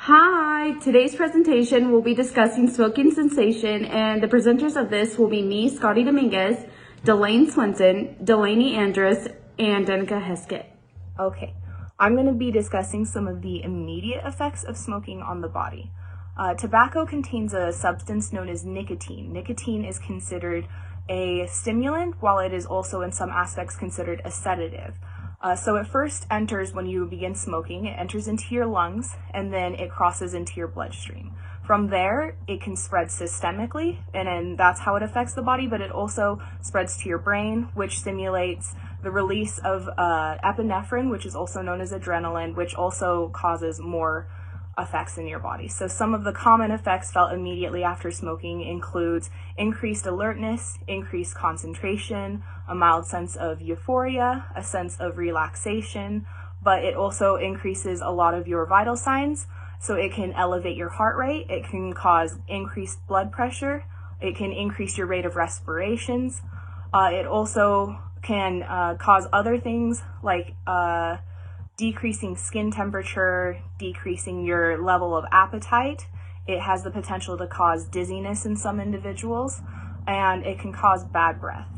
Hi, today's presentation will be discussing smoking cessation, and the presenters of this will be me, Scotty Dominguez, Delane Swenson, Delaney Andrus, and Danica Heskett. Okay, I'm going to be discussing some of the immediate effects of smoking on the body. Tobacco contains a substance known as nicotine. Nicotine is considered a stimulant, while it is also in some aspects considered a sedative. So it first enters when you begin smoking, it enters into your lungs, and then it crosses into your bloodstream. From there, it can spread systemically, and then that's how it affects the body, but it also spreads to your brain, which stimulates the release of epinephrine, which is also known as adrenaline, which also causes more effects in your body. So some of the common effects felt immediately after smoking includes increased alertness, increased concentration, a mild sense of euphoria, a sense of relaxation, but it also increases a lot of your vital signs. So it can elevate your heart rate, it can cause increased blood pressure, it can increase your rate of respirations. It also can cause other things like decreasing skin temperature, decreasing your level of appetite. It has the potential to cause dizziness in some individuals, and it can cause bad breath.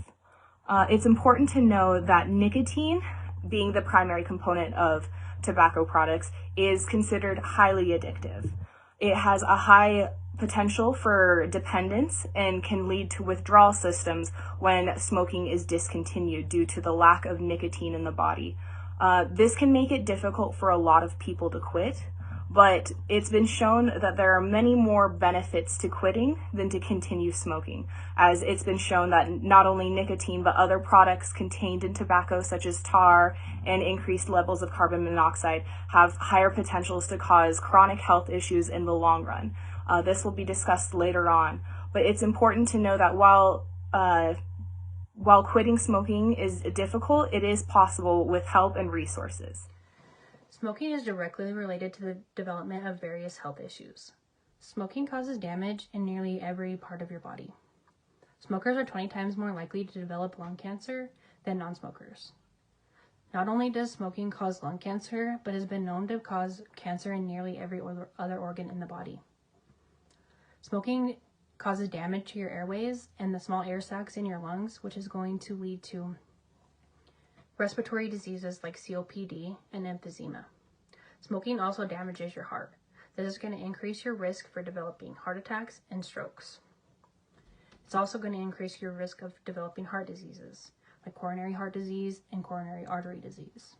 It's important to know that nicotine, being the primary component of tobacco products, is considered highly addictive. It has a high potential for dependence and can lead to withdrawal systems when smoking is discontinued due to the lack of nicotine in the body. This can make it difficult for a lot of people to quit, but it's been shown that there are many more benefits to quitting than to continue smoking, as it's been shown that not only nicotine but other products contained in tobacco such as tar and increased levels of carbon monoxide have higher potentials to cause chronic health issues in the long run. This will be discussed later on, but it's important to know that while quitting smoking is difficult, it is possible with help and resources. Smoking is directly related to the development of various health issues. Smoking causes damage in nearly every part of your body. Smokers are 20 times more likely to develop lung cancer than non-smokers. Not only does smoking cause lung cancer, but has been known to cause cancer in nearly every other organ in the body. Smoking causes damage to your airways and the small air sacs in your lungs, which is going to lead to respiratory diseases like COPD and emphysema. Smoking also damages your heart. This is going to increase your risk for developing heart attacks and strokes. It's also going to increase your risk of developing heart diseases like coronary heart disease and coronary artery disease.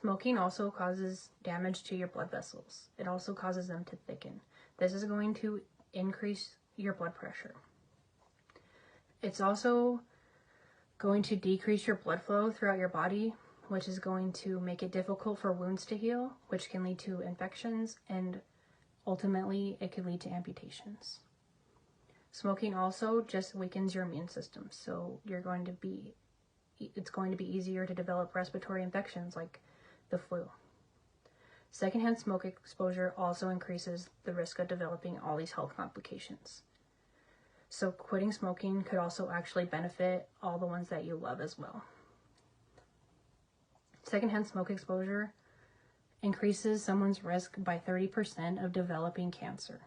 Smoking also causes damage to your blood vessels. It also causes them to thicken. This is going to increase your blood pressure. It's also going to decrease your blood flow throughout your body, which is going to make it difficult for wounds to heal, which can lead to infections, and ultimately it could lead to amputations. Smoking also just weakens your immune system, so it's going to be easier to develop respiratory infections like the flu. Secondhand smoke exposure also increases the risk of developing all these health complications. So quitting smoking could also actually benefit all the ones that you love as well. Secondhand smoke exposure increases someone's risk by 30% of developing cancer.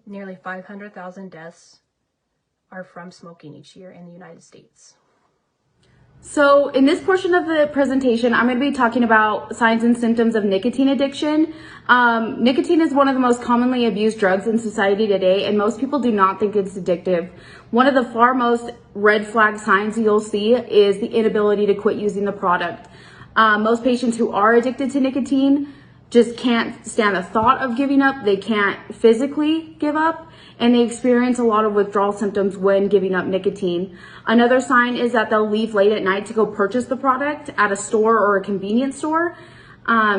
Nearly 500,000 deaths are from smoking each year in the United States. So in this portion of the presentation, I'm going to be talking about signs and symptoms of nicotine addiction. Nicotine is one of the most commonly abused drugs in society today, and most people do not think it's addictive. One of the far most red flag signs you'll see is the inability to quit using the product. Most patients who are addicted to nicotine just can't stand the thought of giving up. They can't physically give up, and they experience a lot of withdrawal symptoms when giving up nicotine. Another sign is that they'll leave late at night to go purchase the product at a store or a convenience store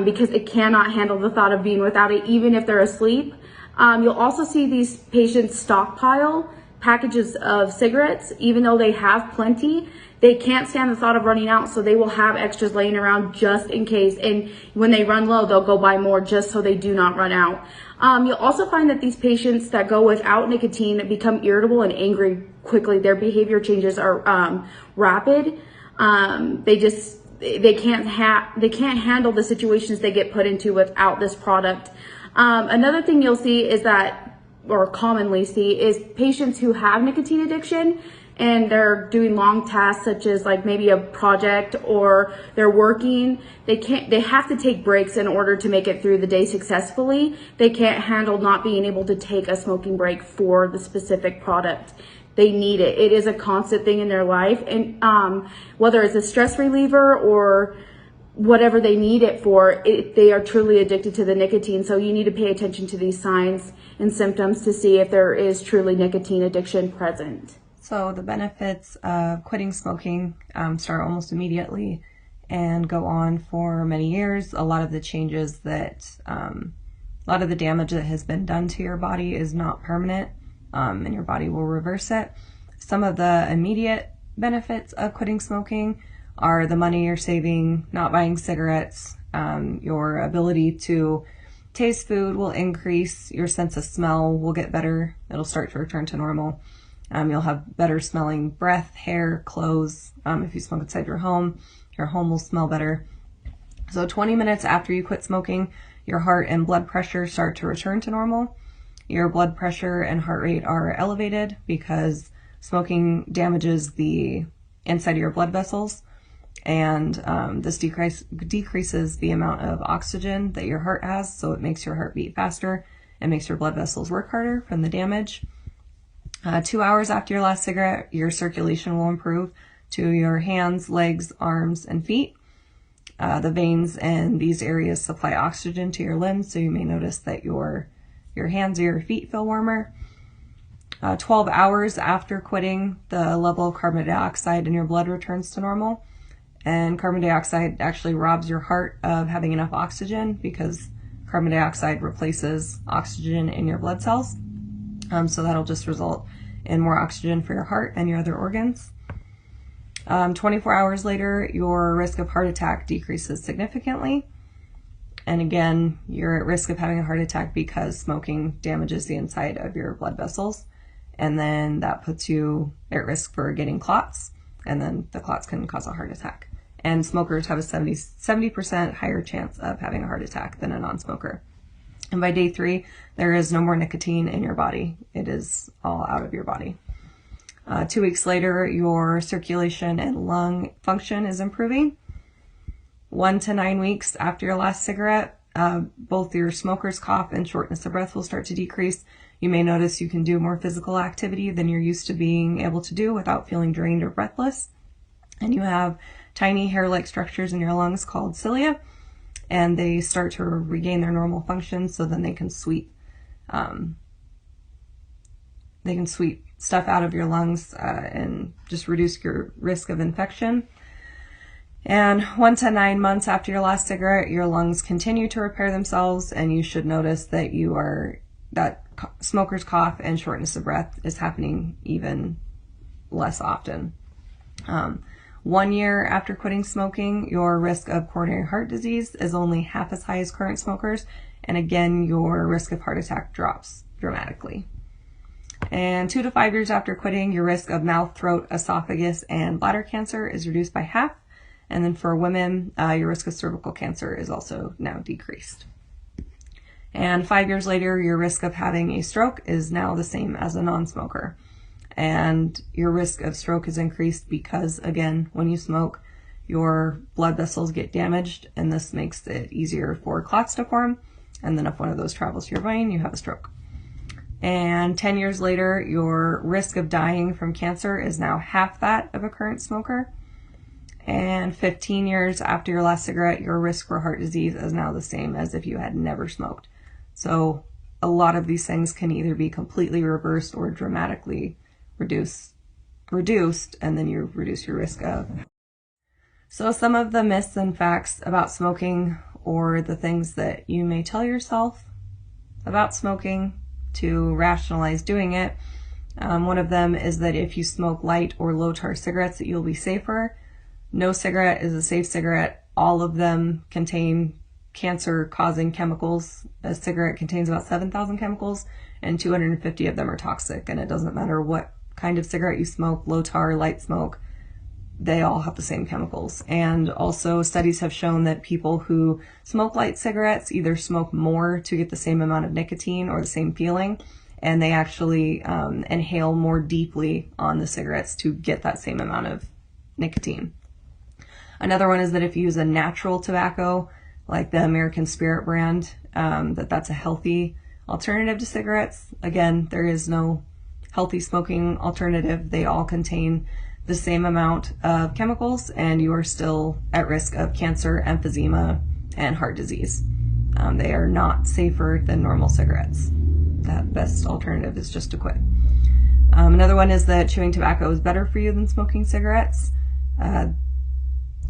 because it cannot handle the thought of being without it, even if they're asleep. You'll also see these patients stockpile packages of cigarettes, even though they have plenty. They can't stand the thought of running out, so they will have extras laying around just in case. And when they run low, they'll go buy more just so they do not run out. You'll also find that these patients that go without nicotine become irritable and angry quickly. Their behavior changes are rapid. they can't handle the situations they get put into without this product. Another thing you'll see is that, or commonly see, is patients who have nicotine addiction and they're doing long tasks such as like maybe a project or they're working, they have to take breaks in order to make it through the day successfully. They can't handle not being able to take a smoking break for the specific product. They need it. It is a constant thing in their life. And whether it's a stress reliever or whatever they need it for, they are truly addicted to the nicotine. So you need to pay attention to these signs and symptoms to see if there is truly nicotine addiction present. So the benefits of quitting smoking start almost immediately and go on for many years. A lot of the changes that, a lot of the damage that has been done to your body is not permanent, and your body will reverse it. Some of the immediate benefits of quitting smoking are the money you're saving, not buying cigarettes, your ability to taste food will increase, your sense of smell will get better, it'll start to return to normal. You'll have better smelling breath, hair, clothes. If you smoke inside your home will smell better. So 20 minutes after you quit smoking, your heart and blood pressure start to return to normal. Your blood pressure and heart rate are elevated because smoking damages the inside of your blood vessels, and this decreases the amount of oxygen that your heart has, so it makes your heart beat faster and makes your blood vessels work harder from the damage. 2 hours after your last cigarette, your circulation will improve to your hands, legs, arms, and feet. The veins in these areas supply oxygen to your limbs, so you may notice that your hands or your feet feel warmer. 12 hours after quitting, the level of carbon dioxide in your blood returns to normal. And carbon dioxide actually robs your heart of having enough oxygen because carbon dioxide replaces oxygen in your blood cells. So that'll just result in more oxygen for your heart and your other organs. 24 hours later, your risk of heart attack decreases significantly. And again, you're at risk of having a heart attack because smoking damages the inside of your blood vessels. And then that puts you at risk for getting clots. And then the clots can cause a heart attack. And smokers have a 70% higher chance of having a heart attack than a non-smoker. And by day 3, there is no more nicotine in your body. It is all out of your body. 2 weeks later, your circulation and lung function is improving. 1 to 9 weeks after your last cigarette, both your smoker's cough and shortness of breath will start to decrease. You may notice you can do more physical activity than you're used to being able to do without feeling drained or breathless. And you have tiny hair-like structures in your lungs called cilia, and they start to regain their normal function, so then they can sweep stuff out of your lungs and just reduce your risk of infection. And 1 to 9 months after your last cigarette, your lungs continue to repair themselves, and you should notice that that smoker's cough and shortness of breath is happening even less often. 1 year after quitting smoking, your risk of coronary heart disease is only half as high as current smokers, and again, your risk of heart attack drops dramatically. And 2 to 5 years after quitting, your risk of mouth, throat, esophagus, and bladder cancer is reduced by half. And then for women, your risk of cervical cancer is also now decreased. And 5 years later, your risk of having a stroke is now the same as a non-smoker. And your risk of stroke is increased because, again, when you smoke, your blood vessels get damaged, and this makes it easier for clots to form. And then if one of those travels to your brain, you have a stroke. And 10 years later, your risk of dying from cancer is now half that of a current smoker. And 15 years after your last cigarette, your risk for heart disease is now the same as if you had never smoked. So a lot of these things can either be completely reversed or dramatically reduced, and then you reduce your risk of. So some of the myths and facts about smoking, or the things that you may tell yourself about smoking to rationalize doing it. One of them is that if you smoke light or low tar cigarettes, that you'll be safer. No cigarette is a safe cigarette. All of them contain cancer-causing chemicals. A cigarette contains about 7,000 chemicals, and 250 of them are toxic. And it doesn't matter what kind of cigarette you smoke, low tar, light smoke, they all have the same chemicals. And also studies have shown that people who smoke light cigarettes either smoke more to get the same amount of nicotine or the same feeling, and they actually inhale more deeply on the cigarettes to get that same amount of nicotine. Another one is that if you use a natural tobacco, like the American Spirit brand, that's a healthy alternative to cigarettes. Again, there is no healthy smoking alternative. They all contain the same amount of chemicals, and you are still at risk of cancer, emphysema, and heart disease. They are not safer than normal cigarettes. That best alternative is just to quit. Another one is that chewing tobacco is better for you than smoking cigarettes.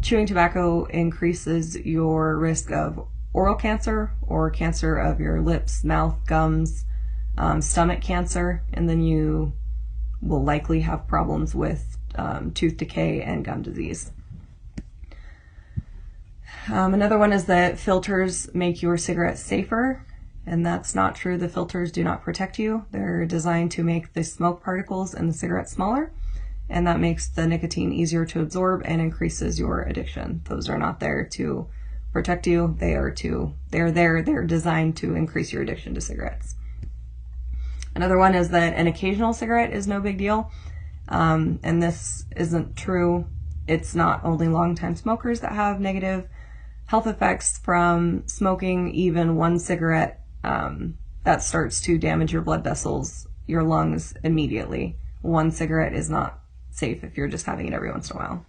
Chewing tobacco increases your risk of oral cancer or cancer of your lips, mouth, gums, stomach cancer, and then you will likely have problems with tooth decay and gum disease. Another one is that filters make your cigarettes safer, and that's not true. The filters do not protect you. They're designed to make the smoke particles in the cigarette smaller, and that makes the nicotine easier to absorb and increases your addiction. Those are not there to protect you. They're designed to increase your addiction to cigarettes. Another one is that an occasional cigarette is no big deal. And this isn't true. It's not only longtime smokers that have negative health effects from smoking. Even one cigarette that starts to damage your blood vessels, your lungs immediately. One cigarette is not safe if you're just having it every once in a while.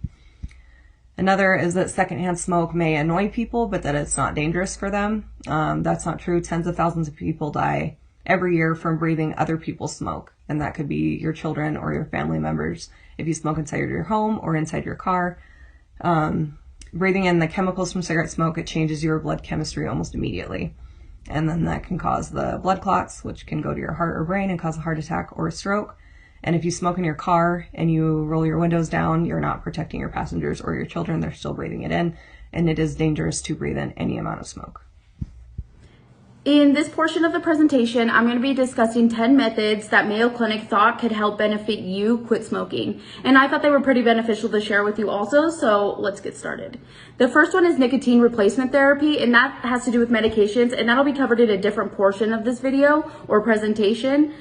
Another is that secondhand smoke may annoy people, but that it's not dangerous for them. That's not true. Tens of thousands of people die every year from breathing other people's smoke. And that could be your children or your family members if you smoke inside your home or inside your car. Breathing in the chemicals from cigarette smoke, it changes your blood chemistry almost immediately. And then that can cause the blood clots, which can go to your heart or brain and cause a heart attack or a stroke. And if you smoke in your car and you roll your windows down, you're not protecting your passengers or your children. They're still breathing it in, and it is dangerous to breathe in any amount of smoke. In this portion of the presentation, I'm going to be discussing 10 methods that Mayo Clinic thought could help benefit you quit smoking. And I thought they were pretty beneficial to share with you also, so let's get started. The first one is nicotine replacement therapy, and that has to do with medications, and that'll be covered in a different portion of this video or presentation.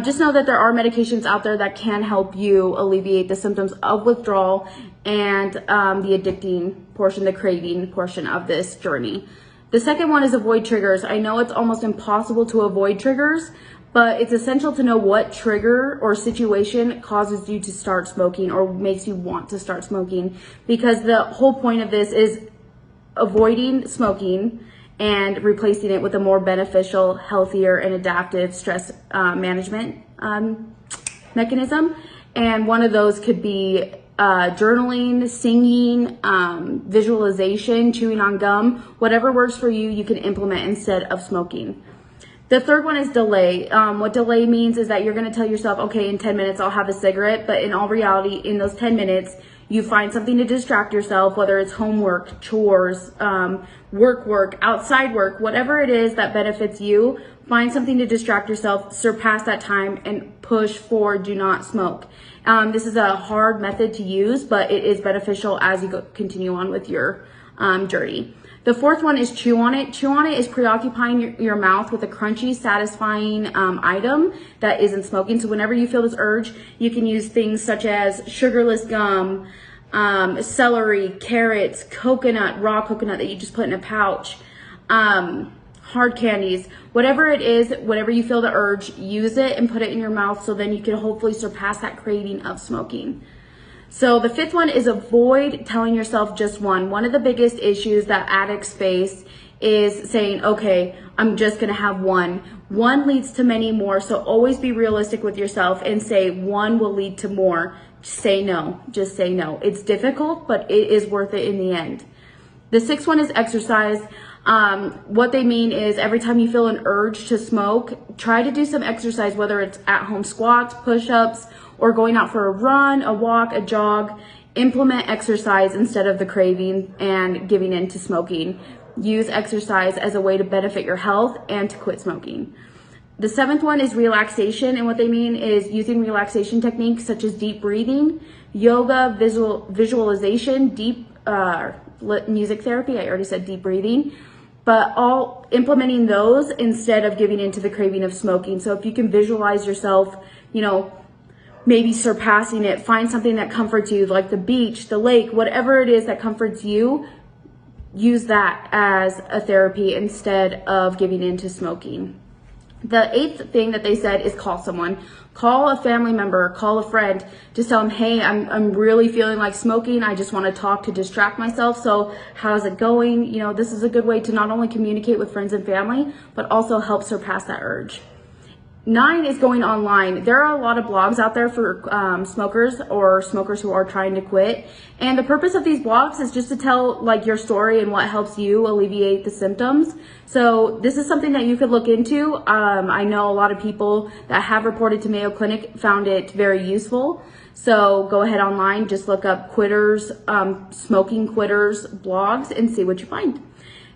Just know that there are medications out there that can help you alleviate the symptoms of withdrawal and the addicting portion, the craving portion of this journey. The second one is avoid triggers. I know it's almost impossible to avoid triggers, but it's essential to know what trigger or situation causes you to start smoking or makes you want to start smoking, because the whole point of this is avoiding smoking and replacing it with a more beneficial, healthier, and adaptive stress management mechanism. And one of those could be journaling, singing, visualization, chewing on gum, whatever works for you, you can implement instead of smoking. The third one is delay. What delay means is that you're going to tell yourself, okay, in 10 minutes I'll have a cigarette, but in all reality, in those 10 minutes, you find something to distract yourself, whether it's homework, chores, work, outside work, whatever it is that benefits you, find something to distract yourself, surpass that time, and push for do not smoke. This is a hard method to use, but it is beneficial as you continue on with your journey. The fourth one is chew on it. Chew on it is preoccupying your mouth with a crunchy, satisfying item that isn't smoking. So whenever you feel this urge, you can use things such as sugarless gum, celery, carrots, coconut, raw coconut that you just put in a pouch, hard candies, whatever it is, whenever you feel the urge, use it and put it in your mouth so then you can hopefully surpass that craving of smoking. So the fifth one is avoid telling yourself just one. One of the biggest issues that addicts face is saying, okay, I'm just going to have one. One leads to many more. So always be realistic with yourself and say one will lead to more. Say no. Just say no. It's difficult, but it is worth it in the end. The sixth one is exercise. What they mean is every time you feel an urge to smoke, try to do some exercise, whether it's at home squats, push-ups, or going out for a run, a walk, a jog. Implement exercise instead of the craving and giving in to smoking. Use exercise as a way to benefit your health and to quit smoking. The seventh one is relaxation, and what they mean is using relaxation techniques such as deep breathing, yoga, visualization, deep music therapy. I already said deep breathing, but all implementing those instead of giving into the craving of smoking. So if you can visualize yourself, maybe surpassing it, find something that comforts you, like the beach, the lake, whatever it is that comforts you, use that as a therapy instead of giving into smoking. The eighth thing that they said is call someone. Call a family member, call a friend. Just tell them, hey, I'm really feeling like smoking. I just want to talk to distract myself. So how's it going? This is a good way to not only communicate with friends and family, but also help surpass that urge. 9 is going online. There are a lot of blogs out there for smokers or smokers who are trying to quit. And the purpose of these blogs is just to tell your story and what helps you alleviate the symptoms. So this is something that you could look into. I know a lot of people that have reported to Mayo Clinic found it very useful. So go ahead online, just look up quitters, smoking quitters blogs and see what you find.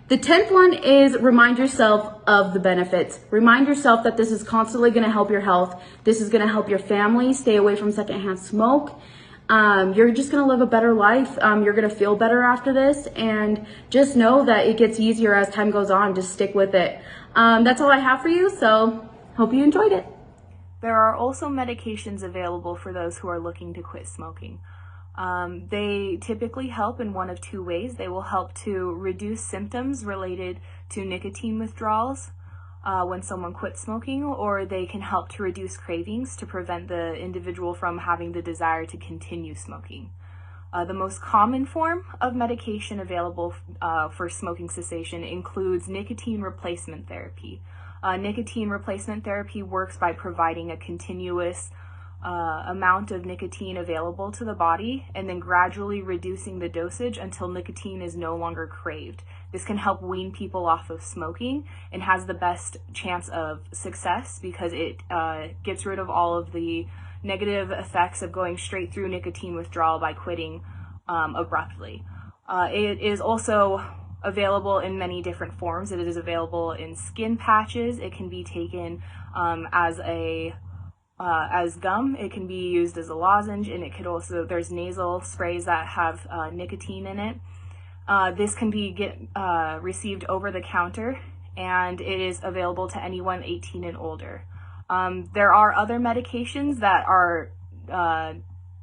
The 10th one is remind yourself of the benefits. Remind yourself that this is constantly going to help your health. This is going to help your family stay away from secondhand smoke. You're just going to live a better life. You're going to feel better after this, and just know that it gets easier as time goes on. Just stick with it. That's all I have for you, so hope you enjoyed it. There are also medications available for those who are looking to quit smoking. They typically help in one of two ways. They will help to reduce symptoms related to nicotine withdrawals when someone quits smoking, or they can help to reduce cravings to prevent the individual from having the desire to continue smoking. The most common form of medication available for smoking cessation includes nicotine replacement therapy. Nicotine replacement therapy works by providing a continuous amount of nicotine available to the body and then gradually reducing the dosage until nicotine is no longer craved. This can help wean people off of smoking and has the best chance of success because it gets rid of all of the negative effects of going straight through nicotine withdrawal by quitting abruptly. It is also available in many different forms. It is available in skin patches. It can be taken as gum. It can be used as a lozenge, and it could also, there's nasal sprays that have nicotine in it. This can be received over the counter, and it is available to anyone 18 and older. There are other medications that are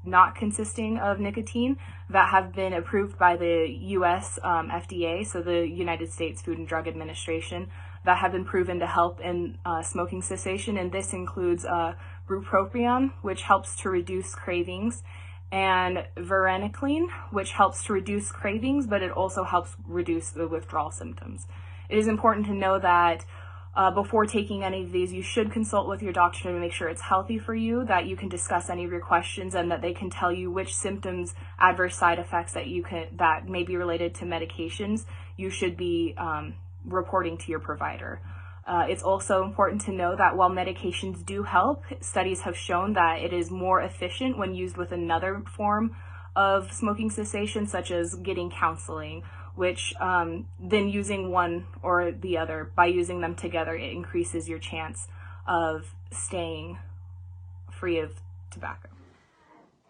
not consisting of nicotine that have been approved by the US FDA, so the United States Food and Drug Administration, that have been proven to help in smoking cessation, and this includes bupropion, which helps to reduce cravings, and varenicline, which helps to reduce cravings, but it also helps reduce the withdrawal symptoms. It is important to know that before taking any of these, you should consult with your doctor to make sure it's healthy for you, that you can discuss any of your questions, and that they can tell you which symptoms, adverse side effects that may be related to medications you should be reporting to your provider. It's also important to know that while medications do help, studies have shown that it is more efficient when used with another form of smoking cessation, such as getting counseling, which then using one or the other, by using them together, it increases your chance of staying free of tobacco.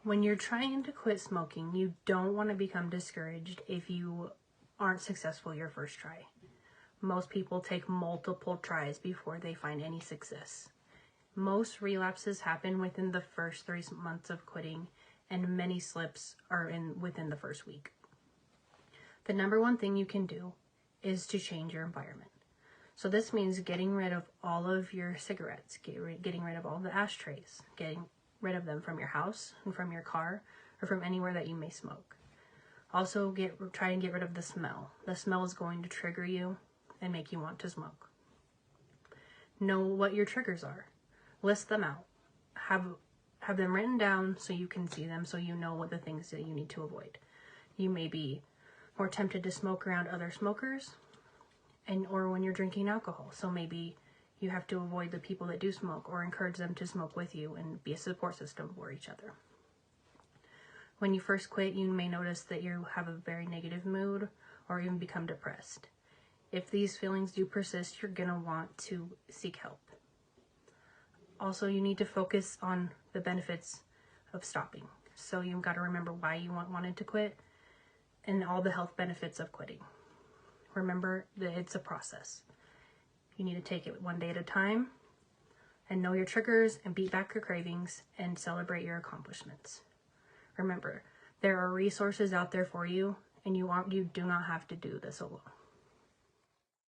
When you're trying to quit smoking, you don't want to become discouraged if you aren't successful your first try. Most people take multiple tries before they find any success. Most relapses happen within the first 3 months of quitting, and many slips are within the first week. The number one thing you can do is to change your environment. So this means getting rid of all of your cigarettes, getting rid of all the ashtrays, getting rid of them from your house and from your car or from anywhere that you may smoke. Also try and get rid of the smell. The smell is going to trigger you and make you want to smoke. Know what your triggers are. List them out. Have them written down so you can see them, so you know what the things that you need to avoid. You may be more tempted to smoke around other smokers or when you're drinking alcohol. So maybe you have to avoid the people that do smoke or encourage them to smoke with you and be a support system for each other. When you first quit, you may notice that you have a very negative mood or even become depressed. If these feelings do persist, you're going to want to seek help. Also, you need to focus on the benefits of stopping. So you've got to remember why you wanted to quit and all the health benefits of quitting. Remember that it's a process. You need to take it one day at a time and know your triggers and beat back your cravings and celebrate your accomplishments. Remember, there are resources out there for you, and you do not have to do this alone.